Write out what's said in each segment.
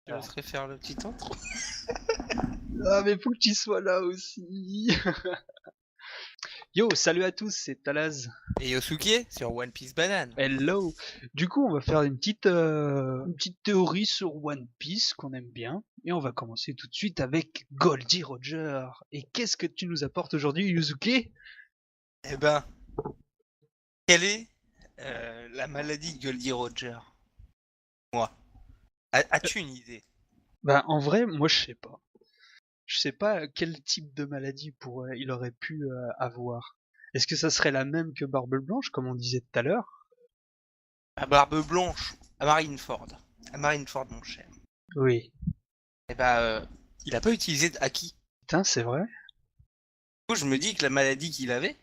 Je laisserai faire le petit intro. Ah mais faut que tu sois là aussi. Yo, salut à tous, c'est Talaz. Et Yosuke sur One Piece Banane. Hello. Du coup, on va faire une petite théorie sur One Piece qu'on aime bien. Et on va commencer tout de suite avec Goldie Roger. Et qu'est-ce que tu nous apportes aujourd'hui, Yuzuke? Eh ben, quelle est la maladie de Goldie Roger? Moi. As-tu une idée? Bah en vrai, moi je sais pas. Je sais pas quel type de maladie il aurait pu avoir. Est-ce que ça serait la même que Barbe Blanche, comme on disait tout à l'heure? À Barbe Blanche, à Marineford. À Marineford, mon cher. Oui. Eh ben, il a pas utilisé de haki. Putain, c'est vrai? Du coup, je me dis que la maladie qu'il avait,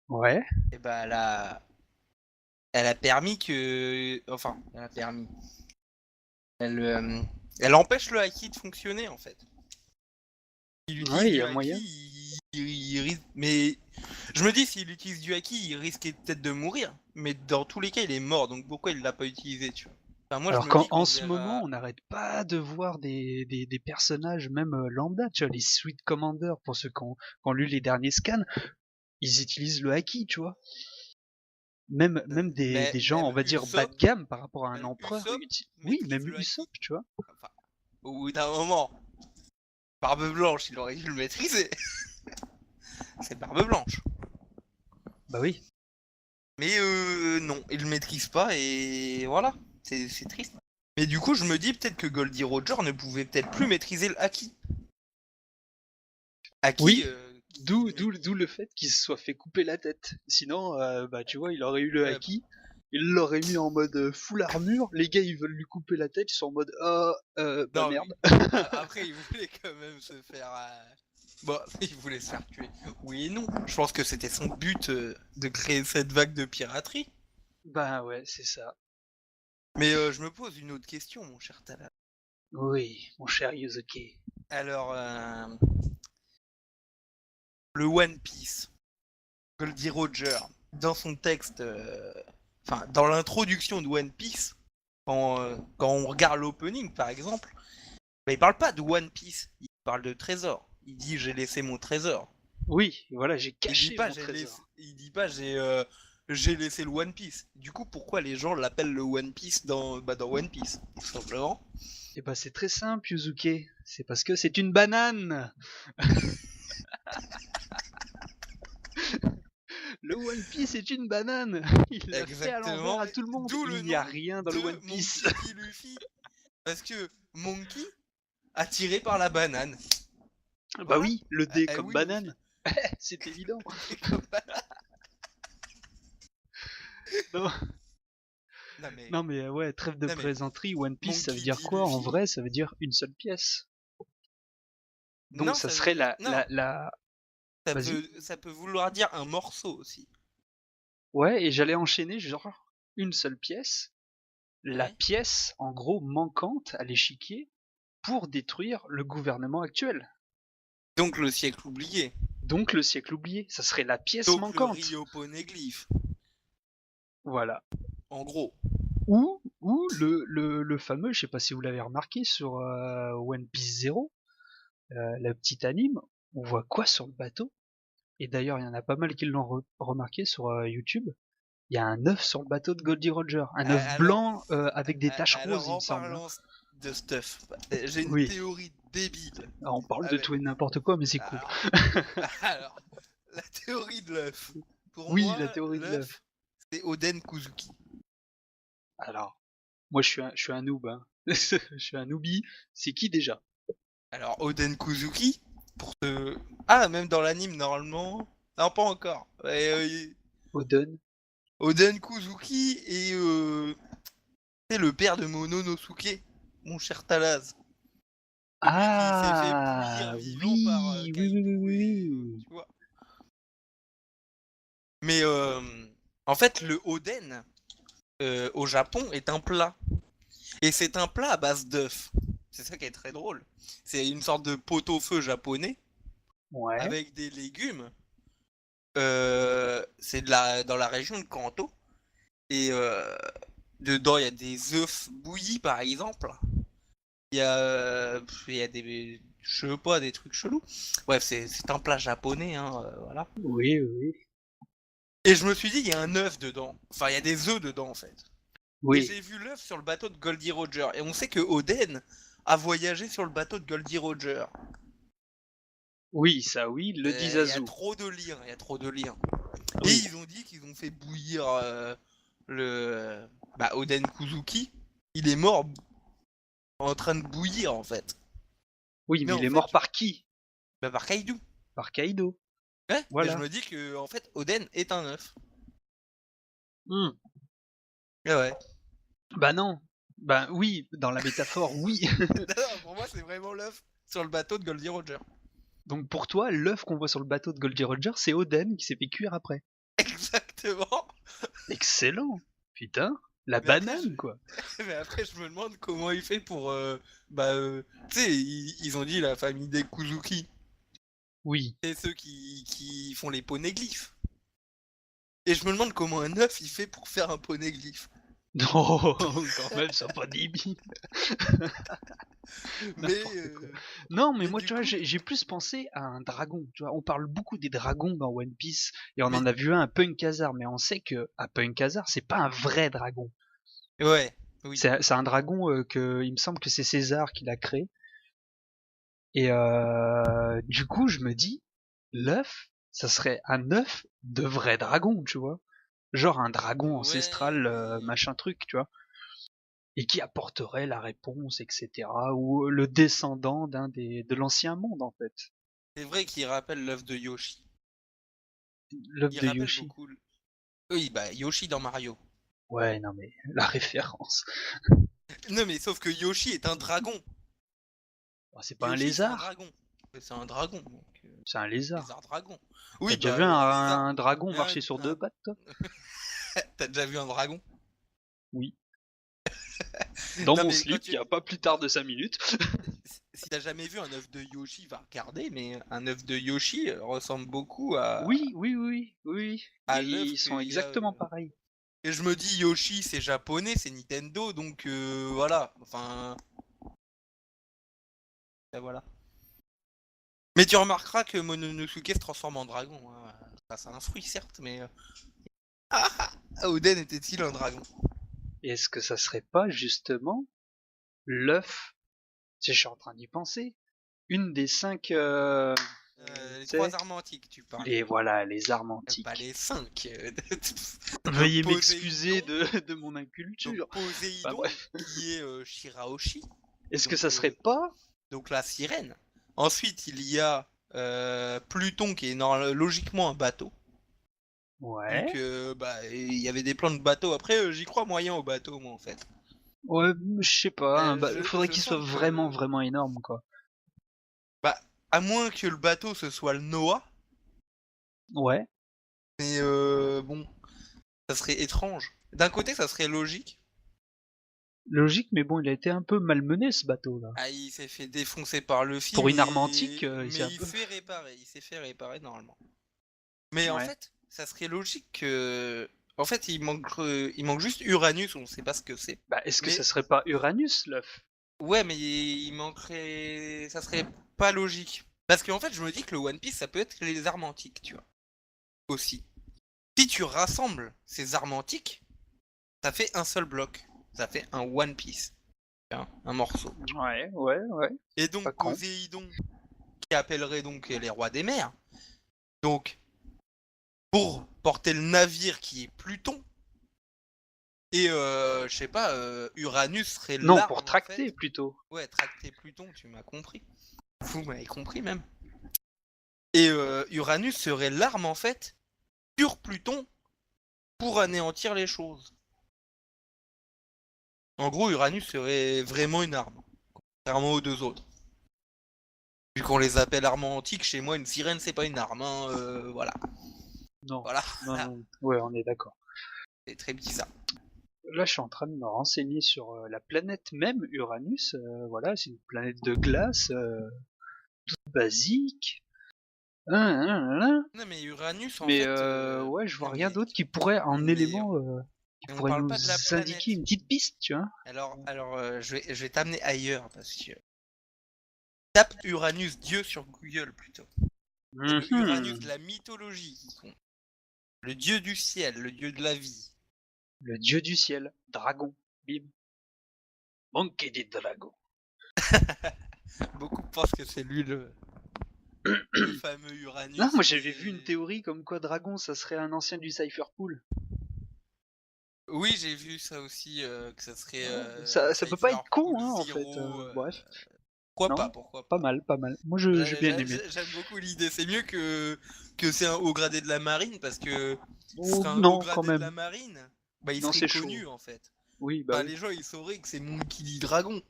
Ouais. eh ben, elle a permis que... Enfin, elle a permis. Elle, elle empêche le haki de fonctionner, en fait. Il Ouais, utilise il y du a moyen. haki, il risque... Mais je me dis, s'il utilise du haki, il risquait peut-être de mourir. Mais dans tous les cas, il est mort, donc pourquoi il l'a pas utilisé, tu vois? Enfin, moi, je Alors me dis qu'en qu'on ce moment, verra... on n'arrête pas de voir des personnages, même lambda, tu vois, les Sweet Commanders, pour ceux qui ont lu les derniers scans, ils utilisent le haki, tu vois. Même des gens, on même va dire, bas Usopp, de gamme par rapport à un même empereur. Usopp Oui, maîtrise même le Usopp, haki. tu vois. Enfin, au bout d'un moment, Barbe Blanche, il aurait dû le maîtriser. C'est Barbe Blanche. Bah oui. Mais non, il le maîtrise pas et voilà, c'est triste. Mais du coup, je me dis peut-être que Goldie Roger ne pouvait peut-être plus maîtriser le haki. Haki Oui, qui... d'où le fait qu'il se soit fait couper la tête. Sinon, bah tu vois, il aurait eu le Ouais, haki, il l'aurait mis en mode full armure, les gars ils veulent lui couper la tête, ils sont en mode bah non, merde. après, il voulait quand même se faire... Bon, il voulait se faire tuer. Oui et non. Je pense que c'était son but de créer cette vague de piraterie. Bah ouais, c'est ça. Mais je me pose une autre question, mon cher Tala. Oui, mon cher Yuzuki. Alors, le One Piece, Goldie Roger, dans son texte, enfin, dans l'introduction de One Piece, quand on regarde l'opening, par exemple, bah, il parle pas de One Piece, il parle de trésor. Il dit j'ai laissé mon trésor. Oui, voilà, j'ai Il dit caché pas mon trésor. il dit pas j'ai laissé le One Piece. Du coup, pourquoi les gens l'appellent le One Piece dans One Piece, tout simplement. Et bah c'est très simple, Yuzuki. C'est parce que c'est une banane. Le One Piece est une banane. Il l'a fait à l'envers Exactement. à tout le monde. D'où le Il n'y a nom rien dans le One de Piece. Monkey D. Luffy. Parce que Monkey attiré par la banane. Bah Voilà. oui, le D Eh comme oui, Luffy. banane. C'est évident. Comme banane. Non, Non mais, non mais ouais, trêve de non mais, plaisanterie. One Piece, ça veut Monkey dire D. quoi en Luffy. vrai? Ça veut dire une seule pièce. Donc Non, ça ça veut serait dire. Non, la... Vas-y. ça peut vouloir dire un morceau aussi. Ouais, et j'allais enchaîner genre une seule pièce. La Ouais. pièce, en gros, manquante à l'échiquier pour détruire le gouvernement actuel. Donc le siècle oublié. Donc le siècle oublié, ça serait la pièce Donc le manquante. Rio Poneglyph. Voilà. En gros. Ou le fameux, je sais pas si vous l'avez remarqué sur One Piece Zero, la petite anime, on voit quoi sur le bateau? Et d'ailleurs, il y en a pas mal qui l'ont remarqué sur YouTube. Il y a un œuf sur le bateau de Goldie Roger, un œuf Alors, blanc avec des taches roses, alors il me en semble, hein. parlant de stuff, j'ai une Oui, théorie débile. alors, on parle de Avec... tout et n'importe quoi, mais c'est cool. Alors, alors, la théorie de l'œuf. Pour Oui, moi, la théorie de l'œuf. l'œuf, c'est Oden Kuzuki. Alors, moi je suis un noob, hein. Je suis un noobie. C'est qui déjà? Alors, Oden Kuzuki, pour te... Ah, même dans l'anime, normalement... Non, pas encore. Ouais, Oden. Oden Kuzuki et... c'est le père de Mononosuke, mon cher Talaz. Celui qui s'est fait bouillir Ah vivant par oui, oui, oui, oui, Kaido oui, et... oui. tu vois. Mais en fait, le Oden, au Japon, est un plat. Et c'est un plat à base d'œufs. C'est ça qui est très drôle. C'est une sorte de pot-au-feu japonais Ouais. avec des légumes. C'est dans la région de Kanto. Et dedans, il y a des œufs bouillis, par exemple. Il il y a des, je sais pas, des trucs chelous. Bref, c'est un plat japonais, hein, voilà. Oui, oui. Et je me suis dit, il y a un œuf dedans. Enfin, il y a des œufs dedans, en fait. Et Oui, j'ai vu l'œuf sur le bateau de Goldie Roger. Et on sait que Oden a voyagé sur le bateau de Goldie Roger. oui, ça oui, le Il y a Dizazu. trop de liens, il y a trop de liens. Et Oui, ils ont dit qu'ils ont fait bouillir le Oden Kuzuki. Il est mort en train de bouillir en fait. oui, Mais mais il en est fait, mort par qui? par Kaido. Par Kaido. Ouais, mais je Voilà. me dis que en fait Oden est un œuf. Hmm. Et ouais. Bah non. Bah oui, dans la métaphore, oui. Non, pour moi c'est vraiment l'œuf sur le bateau de Goldie Roger. Donc pour toi, l'œuf qu'on voit sur le bateau de Goldie Roger, c'est Oden qui s'est fait cuire après. Exactement. Excellent. Putain, la Mais après banane quoi. mais après je me demande comment il fait pour tu sais ils ont dit la famille des Kuzuki. Oui. C'est ceux qui font les poneglyphes. Et je me demande comment un œuf il fait pour faire un poneglyphe. Non, quand même, ça pas débile. Mais, N'importe quoi. Non, mais mais moi, du tu vois, coup, j'ai plus pensé à un dragon. Tu vois, on parle beaucoup des dragons dans One Piece, et on mais en a vu un à Punkazar, mais on sait que à Punkazar, c'est pas un vrai dragon. ouais, oui. C'est un dragon que, il me semble que c'est César qui l'a créé. Et du coup, je me dis, l'œuf, ça serait un œuf de vrai dragon, tu vois. Genre un dragon Ouais, ancestral, mais machin truc, tu vois. Et qui apporterait la réponse, etc. Ou le descendant de l'ancien monde, en fait. c'est vrai qu'il rappelle l'œuf de Yoshi. L'œuf Il de rappelle Yoshi. beaucoup. Oui, bah Yoshi dans Mario. Ouais, non mais la référence. Non, mais sauf que Yoshi est un dragon. Oh, c'est pas un Yoshi, c'est un lézard, dragon. C'est un dragon, donc c'est un lézard. lézard dragon. T'as Oui, déjà bah vu un lézard. un dragon Un, marcher sur deux un- pattes, toi? T'as déjà vu un dragon? Oui. Dans Non, mon mais quand slip, il tu. y a pas plus tard Bah, de 5 minutes. si t'as jamais vu un œuf de Yoshi, va regarder, mais un œuf de Yoshi ressemble beaucoup Oui, oui, oui, oui. à l'œuf Ils sont qu'il y a. exactement pareils. Et je me dis, Yoshi, c'est japonais, c'est Nintendo, donc voilà. Enfin, voilà. Mais tu remarqueras que Mononosuke se transforme en dragon. Hein. Enfin, c'est un fruit, certes, mais. Oden était-il un dragon? Et est-ce que ça serait pas justement l'œuf? Si je suis en train d'y penser. Une des 5 Les tu sais, trois armes antiques, tu parles. les voilà, les armes Pas antiques. les cinq. Donc Veuillez m'excuser Poséidon, de mon donc inculture. Enfin Poséidon, bref. qui est Shirahoshi, Est-ce que donc, ça serait pas? donc la sirène. Ensuite, il y a Pluton, qui est logiquement un bateau. Ouais. Donc, il y avait des plans de bateau. Après, j'y crois moyen au bateau, moi, en fait. Ouais, je sais pas. Faudrait Je qu'il soit sens vraiment, que, vraiment énorme, quoi. bah, à moins que le bateau ce soit le Noah, Ouais. mais bon, ça serait étrange. D'un côté, ça serait logique. Logique, mais bon, il a été un peu malmené, ce bateau-là. Ah, il s'est fait défoncer par Luffy, Pour une arme antique, il s'est mais un il peu. s'est réparé. Il s'est fait réparer normalement. Mais en Ouais. fait, ça serait logique que. En fait, il manque juste Uranus, on sait pas ce que c'est. Bah, est-ce que ça Mais serait pas Uranus, l'œuf? ouais, mais il manquerait. Ça serait pas logique. Parce qu'en fait, je me dis que le One Piece, ça peut être les armes antiques, tu vois. Aussi. Si tu rassembles ces armes antiques, ça fait un seul bloc. Ça fait un One Piece. Un morceau. Ouais, ouais, ouais. Et Pas donc, con. Poséidon, qui appellerait donc les rois des mers. Donc, pour porter le navire qui est Pluton. Et je sais pas, Uranus serait Non, l'arme pour en tracter, fait. plutôt. Ouais, tracter Pluton, tu m'as compris. Vous m'avez compris même. Et Uranus serait l'arme en fait sur Pluton pour anéantir les choses. En gros, Uranus serait vraiment une arme, contrairement aux deux autres. Vu qu'on les appelle armes antiques, chez moi, une sirène, c'est pas une arme. Hein, voilà. Non. Voilà. Non, non. Ouais, on est d'accord. C'est très bizarre. Là, je suis en train de me renseigner sur la planète même, Uranus. Voilà, c'est une planète de glace, toute basique. Hein. Non, mais Uranus, en Mais fait. ouais, je vois Non, rien mais. d'autre qui pourrait en Mais élément Tu on pourrais parle nous pas de la indiquer planète. une petite piste, tu vois? Alors je vais t'amener ailleurs parce que tape Uranus Dieu sur Google plutôt. C'est le Uranus de la mythologie qui compte. Le dieu du ciel, le dieu de la vie. Le dieu du ciel, dragon, bim. Monkey D. Dragon. Beaucoup pensent que c'est lui le fameux Uranus. Non, moi j'avais mais- vu une théorie comme quoi Dragon, ça serait un ancien du Cypherpool. Oui, j'ai vu ça aussi, que ça serait Ça peut pas être con, Cypherpool hein, en Zero, fait. Bref, pourquoi pas pas. mal, pas mal. Moi j'ai bien aimé. J'aime beaucoup l'idée. C'est mieux que c'est un haut gradé de la marine parce que ce Oh, serait un haut non, quand gradé de la même. marine, bah il Non, serait c'est chaud. connu en fait. Oui, bah Enfin, oui. les gens ils sauraient que c'est Monkey D. Dragon.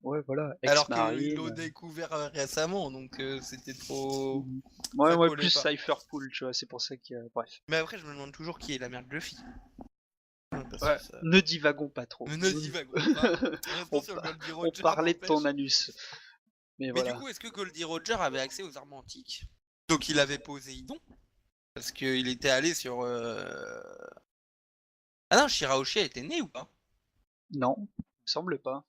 Ouais, voilà. Alors qu'ils Ex-marine. l'ont découvert récemment, donc c'était trop. Ouais, Ça ouais, collait plus pas. Cypherpool, tu vois, c'est pour ça qu'il y a. Bref. Mais après, je me demande toujours qui est la mère de Luffy. Parce Ouais, que ça- ne divagons pas trop. Ne divagons pas. Restons On sur par- Goldie On Roger. parlait de ton n'empêche. anus. Mais Mais voilà. du coup, est-ce que Goldie Roger avait accès aux armes antiques? Donc il avait Poséidon. Parce qu'il était allé sur. Ah non, Shirahoshi était né ou pas? Non, il me semble pas.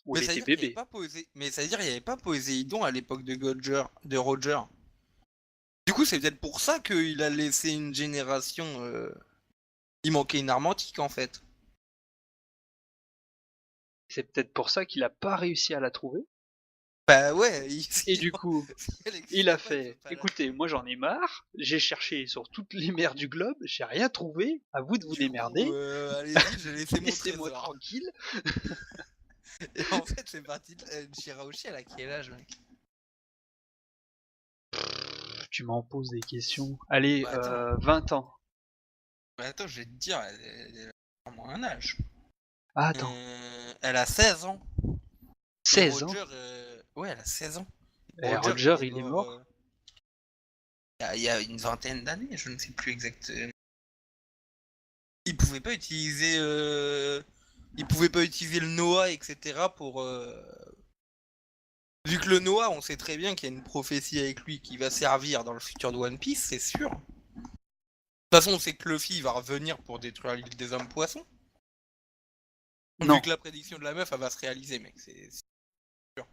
Ou Mais il ça veut était dire qu'il n'y avait bébé. pas Mais ça veut dire qu'il n'y avait pas Poséidon à l'époque de Roger. Du coup, c'est peut-être pour ça qu'il a laissé une génération. Il manquait une arme antique en fait. C'est peut-être pour ça qu'il a pas réussi à la trouver. Bah ouais. Et du coup, elle existe il a pas, fait, peut pas la- écoutez, moi j'en ai marre, j'ai cherché sur toutes les mers du globe, j'ai rien trouvé, à vous de vous Du coup, démerder, allez-y, j'ai laissé mon laissez-moi trésor. tranquille. Et en fait, c'est parti de Shirahoshi, elle a quel âge, mec? Tu m'en poses des questions. Allez, Bah, attends. 20 ans. Bah, attends, je vais te dire, elle a vraiment un âge. Ah, attends, Elle a 16 ans. Et 16 ans. Roger, ouais, elle a 16 ans. Et Roger, il est mort. Il y a une vingtaine d'années, je ne sais plus exactement. Il pouvait pas utiliser, il pouvait pas utiliser le Noah, etc. pour. Vu que le Noah, on sait très bien qu'il y a une prophétie avec lui qui va servir dans le futur de One Piece, c'est sûr. De toute façon, on sait que Luffy va revenir pour détruire l'île des hommes poissons. Non. Vu que la prédiction de la meuf, elle va se réaliser, mec, c'est sûr.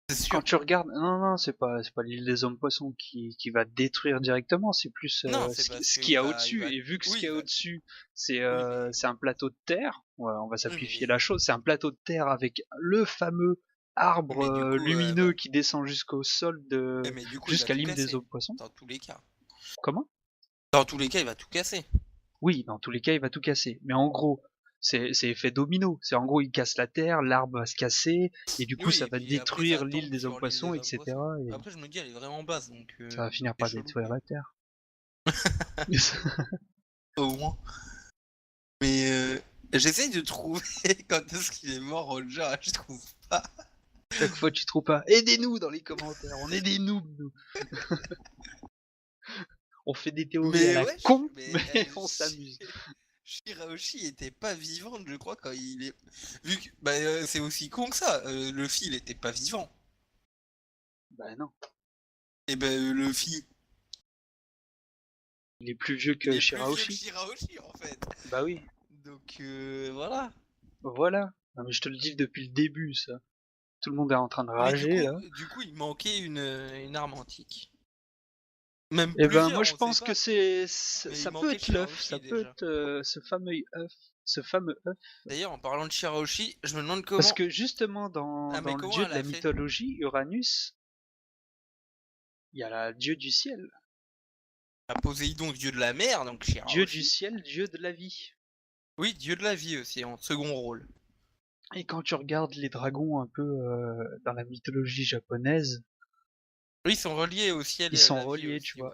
C'est sûr. Quand tu regardes, non, c'est pas l'île des hommes poissons qui va détruire directement, c'est plus Non, c'est ce parce ce que qu'il y a il va- au-dessus. il va- Et vu que ce oui, qu'il y a il va- au-dessus, c'est mais- c'est un plateau de terre, ouais, on va simplifier mais- la chose, c'est un plateau de terre avec le fameux arbre Mais du coup, lumineux qui descend jusqu'au sol mais du coup, il va jusqu'à tout l'île des casser. hommes poissons. Dans tous les cas. Comment? Dans tous les cas, il va tout casser. Oui, dans tous les cas, il va tout casser. Mais en gros, c'est effet domino. C'est en gros, il casse la terre, l'arbre va se casser, et du coup, Oui, ça et va puis détruire après, ça l'île tombe des sur hommes l'île poissons, des hommes etc. poissons. Et Après, je me dis, elle est vraiment basse, donc. ça va finir c'est par chelou, détruire quoi. la terre. Au moins. Mais j'essaye de trouver quand est-ce qu'il est mort, Roger, je trouve pas. Chaque fois, tu trouves pas. Aidez-nous dans les commentaires. On est des noobs, nous. On fait des théories à la ouais, con, mais mais on s'amuse. Shirahoshi était pas vivante, je crois, quand il est. Vu que bah, c'est aussi con que ça. Luffy, il était pas vivant. Bah non. Et ben Luffy, Il est plus vieux il que est plus vieux que Shirahoshi. Shirahoshi en fait. Bah oui. Donc voilà. Voilà. Non, mais je te le dis depuis le début, ça. Tout le monde est en train de Mais rager, là. du coup, il manquait une arme antique. Même Eh ben, plusieurs, moi, je on pense sait que Mais ça il peut manquait être l'œuf. Shirahoshi, Ça peut déjà. être ce fameux œuf. Ce fameux œuf. D'ailleurs, en parlant de Shirahoshi, je me demande comment. Parce que justement, dans mais le comment dieu de elle la a fait mythologie, Uranus, il y a la dieu du ciel. à Poséidon, dieu de la mer, donc Shirahoshi. Dieu du ciel, dieu de la vie. Oui, dieu de la vie aussi, en second rôle. Et quand tu regardes les dragons un peu dans la mythologie japonaise, Oui, ils sont reliés au ciel ils et à sont la vie reliés, aussi, tu vois.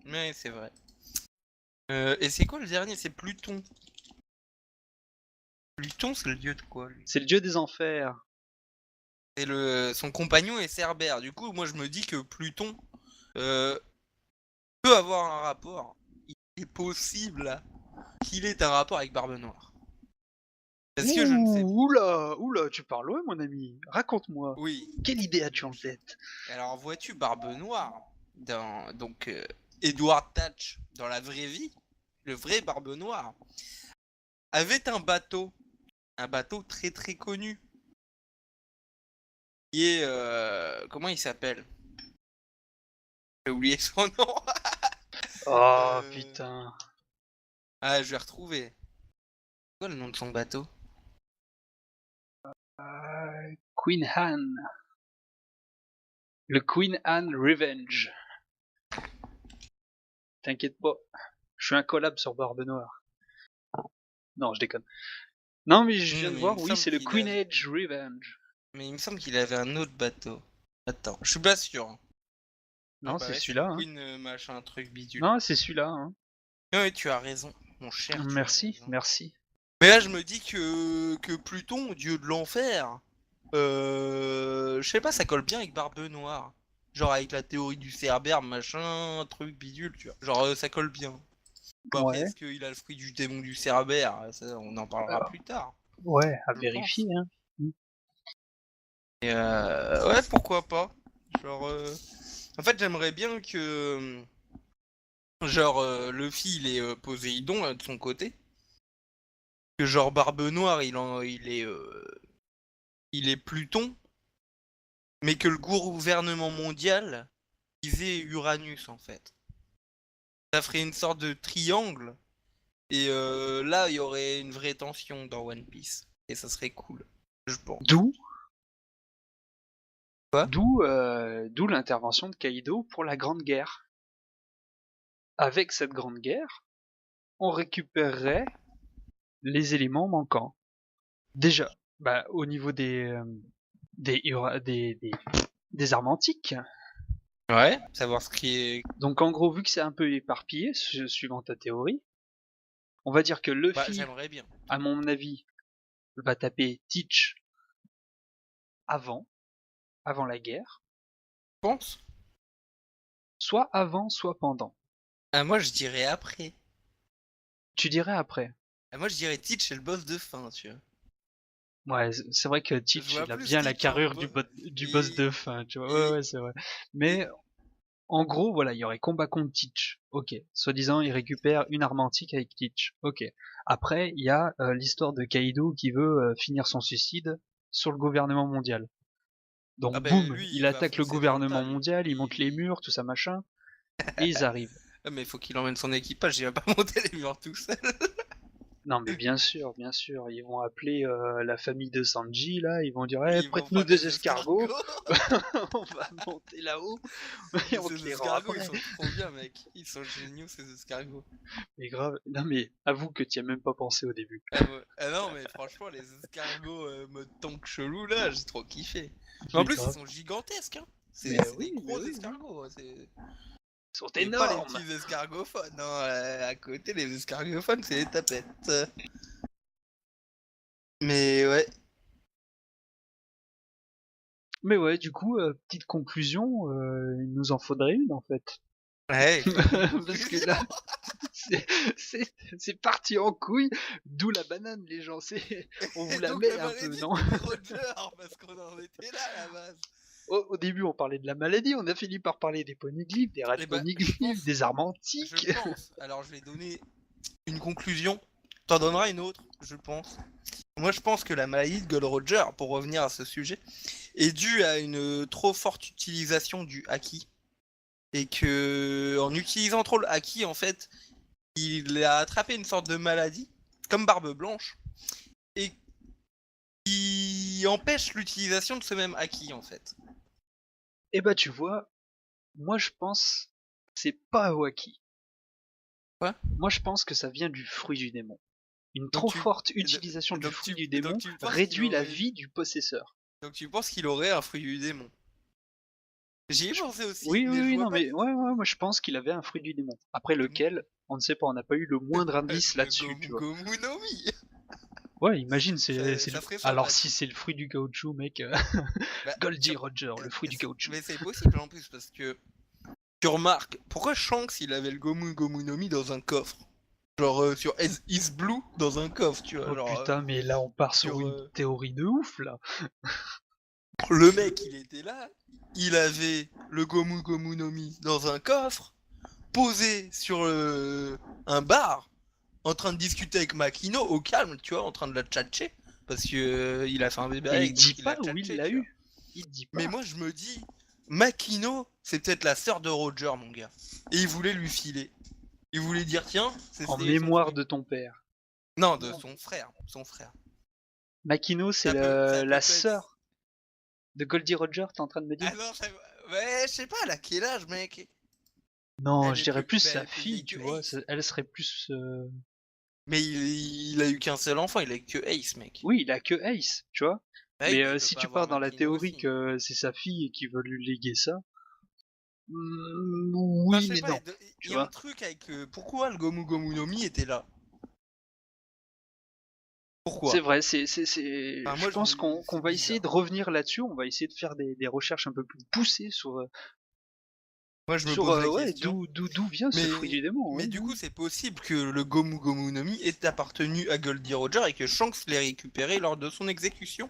ouais. Ouais, c'est vrai. Et c'est quoi le dernier? C'est Pluton. Pluton, c'est le dieu de quoi, lui? C'est le dieu des enfers. Et son compagnon est Cerbère. Du coup, moi, je me dis que Pluton peut avoir un rapport. Il est possible qu'il ait un rapport avec Barbe Noire. Parce que je ne sais pas. Oula, tu parles loin, mon ami. Raconte-moi. Oui. Quelle idée as-tu en tête? Alors, vois-tu Barbe Noire donc Edward Thatch dans la vraie vie, le vrai Barbe Noire, avait un bateau très très connu, qui est comment il s'appelle? J'ai oublié son nom. Oh Euh, putain. Ah, je vais retrouver. C'est quoi le nom de son bateau? Queen Anne. Le Queen Anne Revenge. T'inquiète pas. Je suis un collab sur Barbe Noire. Non, je déconne. Non, mais je viens de Mais il me voir, oui, semble c'est le qu'il Queen avait... Age Revenge. Mais il me semble qu'il avait un autre bateau. Attends, je suis pas sûr. Ah Non, bah c'est ouais, c'est le celui-là. Hein. Queen machin truc bidule. Non, c'est celui-là. Hein. Oui, tu as raison, mon cher, tu as Merci, raison. merci. Mais là, je me dis que Pluton, dieu de l'enfer, je sais pas, ça colle bien avec Barbe Noire. Genre avec la théorie du Cerbère, machin, truc bidule, tu vois. Genre ça colle bien. Bon après, Ouais, est-ce qu'il a le fruit du démon du Cerbère? Ça, on en parlera plus tard, ouais, à je vérifier. pense. Hein. Et ouais, pourquoi pas. Genre, en fait, j'aimerais bien que, genre, Luffy, il est Poséidon de son côté. Que genre Barbe Noire, il est Pluton, mais que le gouvernement mondial visait Uranus en fait. Ça ferait une sorte de triangle, et là, il y aurait une vraie tension dans One Piece. Et ça serait cool, je pense. D'où, Quoi? d'où l'intervention de Kaido pour la Grande Guerre. Avec cette Grande Guerre, on récupérerait les éléments manquants. Déjà, bah, au niveau des armes antiques. Ouais, savoir ce qui est... Donc en gros, vu que c'est un peu éparpillé, suivant ta théorie, on va dire que Bah, Luffy, j'aimerais bien. à mon avis, va taper Teach avant, avant la guerre, Tu penses? soit avant, soit pendant. Ah, moi, je dirais après. Tu dirais après. Ah, moi, je dirais Teach est le boss de fin, tu vois. Ouais, c'est vrai que Je Teach, vois il a plus bien la Teach en carrure boss... du boss Et... de fin, tu vois. Ouais, Et... ouais, c'est vrai. et... Mais en gros, voilà, il y aurait combat contre Teach. Ok. Soi-disant, il récupère une arme antique avec Teach. Ok. Après, il y a l'histoire de Kaido qui veut finir son suicide sur le gouvernement mondial. Ah Donc ben boum, lui, il il va attaque le foncer dans le gouvernement tas, lui. mondial, il monte les murs, tout ça machin, et ils arrivent. Ah, mais il faut qu'il emmène son équipage, il va pas monter les murs tout seul. Non mais bien sûr, ils vont appeler la famille de Sanji là, ils vont dire Et eh, ils vont prête-nous prendre des les escargots, escargots. on va monter là-haut et Mais on te ces les rend escargots, ils après. sont trop bien, mec. Ils sont géniaux, ces escargots. Mais grave, non mais avoue que tu as même pas pensé au début. Ah non, mais franchement, les escargots mode tank chelou, là, j'ai trop kiffé. Mais en Mais plus, ils grave. sont gigantesques, hein. Mais C'est des oui, mais gros oui, oui. escargots. Ils sont C'est pas les énormes. petits escargophones. Non, à côté, les escargophones, c'est des tapettes. Mais ouais. Mais ouais, du coup, petite conclusion, il nous en faudrait une en fait. Ouais, une Parce que conclusion. là, c'est c'est parti en couille, d'où la banane les gens, on vous Et la donc, met la un peu, maladie, non? c'était Roger, parce qu'on en était là, à la base. Au début, on parlait de la maladie, on a fini par parler des poneglyphes, des rats de Eh ben, je poneglyphes, pense, des armes je antiques. pense. Alors, je vais donner une conclusion. T'en donneras une autre, je pense. Moi, je pense que la maladie de Gold Roger, pour revenir à ce sujet, est due à une trop forte utilisation du haki. Et que, en utilisant trop le haki, en fait, il a attrapé une sorte de maladie, comme Barbe Blanche, et qui empêche l'utilisation de ce même haki, en fait. Et bah, tu vois, moi je pense, c'est pas Awaki. Quoi? Moi je pense que ça vient du fruit du démon. Une Donc trop tu, forte utilisation du donc fruit tu, du donc démon tu penses qu'il réduit la aurait, vie du possesseur. donc tu penses qu'il aurait un fruit du démon. J'y ai Je- pensé aussi, Oui, oui, mais je oui, vois non, pas. mais ouais, moi je pense qu'il avait un fruit du démon. Après lequel, on ne sait pas, on n'a pas eu le moindre indice Le là-dessus, tu vois. Gomu no Mi. Ouais, imagine, Ça serait alors si sympathique. c'est le fruit du caoutchouc, mec, Bah, Goldie Roger, le fruit du caoutchouc. mais c'est possible en plus parce que tu remarques pourquoi Shanks il avait le Gomu Gomu no Mi dans un coffre. Genre sur Is Blue dans un coffre, tu vois. Oh Genre putain, mais là on part sur sur une théorie de ouf là. le mec il était là, il avait le Gomu Gomu no Mi dans un coffre, posé sur un bar. en train de discuter avec Makino au calme, tu vois, en train de la tchatcher. Parce que il a fait un bébé Et avec, il donc dit il l'a pas où il tchatché, l'a tu vois. eu. Il dit pas. Mais moi je me dis, Makino, c'est peut-être la sœur de Roger, mon gars. Et il voulait lui filer. Il voulait dire, tiens, c'est En son mémoire fruit. de ton père. Non, de son frère. Son frère. Makino, c'est Ça peut la être. sœur de Goldie Roger, t'es en train de me dire? Ah non, ouais, je sais pas, elle a quel âge, mec? Non, Elle je est dirais plus, plus bah, elle sa est plus fille, vieille tu que vois. Ace. Elle serait plus. Mais il a eu qu'un seul enfant, il a eu que Ace, mec. Oui, il a que Ace, tu vois. Ah oui, Mais bah, il peut si pas tu avoir pars dans la Makino théorie aussi. que c'est sa fille et qu'il veut lui léguer ça, Enfin, oui, je sais mais pas, non, il tu y a un vois. truc avec. Pourquoi le Gomu Gomu no Mi était là? C'est Pourquoi? vrai, Enfin, je moi, pense qu'on c'est va essayer de bizarre. revenir là-dessus. On va essayer de faire des recherches un peu plus poussées Moi, je me pose la ouais, question. d'où vient ce fruit du démon. Mais Ouais, du ouais. coup, c'est possible que le Gomu Gomu no Mi ait appartenu à Goldie Roger et que Shanks l'ait récupéré lors de son exécution.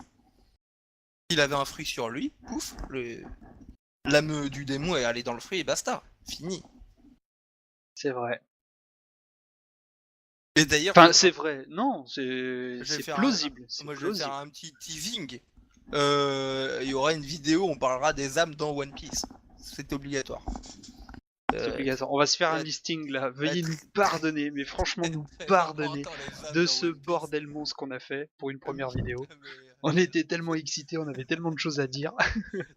Il avait un fruit sur lui, pouf, l'âme du démon est allée dans le fruit et basta. Fini. C'est vrai. Et d'ailleurs, Enfin, c'est vrai. Non, je vais c'est faire plausible. C'est moi, je vais faire plausible. un petit teasing. Il y aura une vidéo, on parlera des âmes dans One Piece. C'est obligatoire. C'est Euh, obligatoire. On va se faire un très, listing là. très, Veuillez nous très, pardonner, mais franchement nous très pardonner important les âmes de dans ce One Piece. bordel monstre qu'on a fait pour une première vidéo. Mais, On était tellement excités, on avait tellement de choses à dire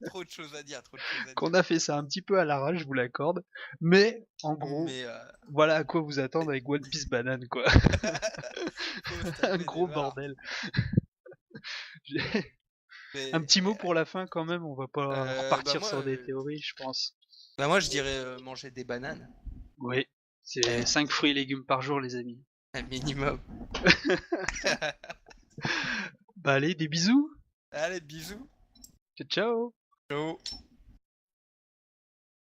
trop de choses à dire, trop de choses à qu'on dire. a fait ça un petit peu à l'arrache, je vous l'accorde. Mais en gros, Mais voilà à quoi vous attendre avec One Piece Banane quoi. faut se Un taper des gros barres. bordel. Un Mais petit mot pour la fin quand même, on va pas bah repartir moi, sur des théories, je pense. je dirais manger des bananes, Oui, c'est 5 fruits et légumes par jour les amis. un minimum. Bah allez, des bisous. Allez, bisous. Ciao ciao. Ciao.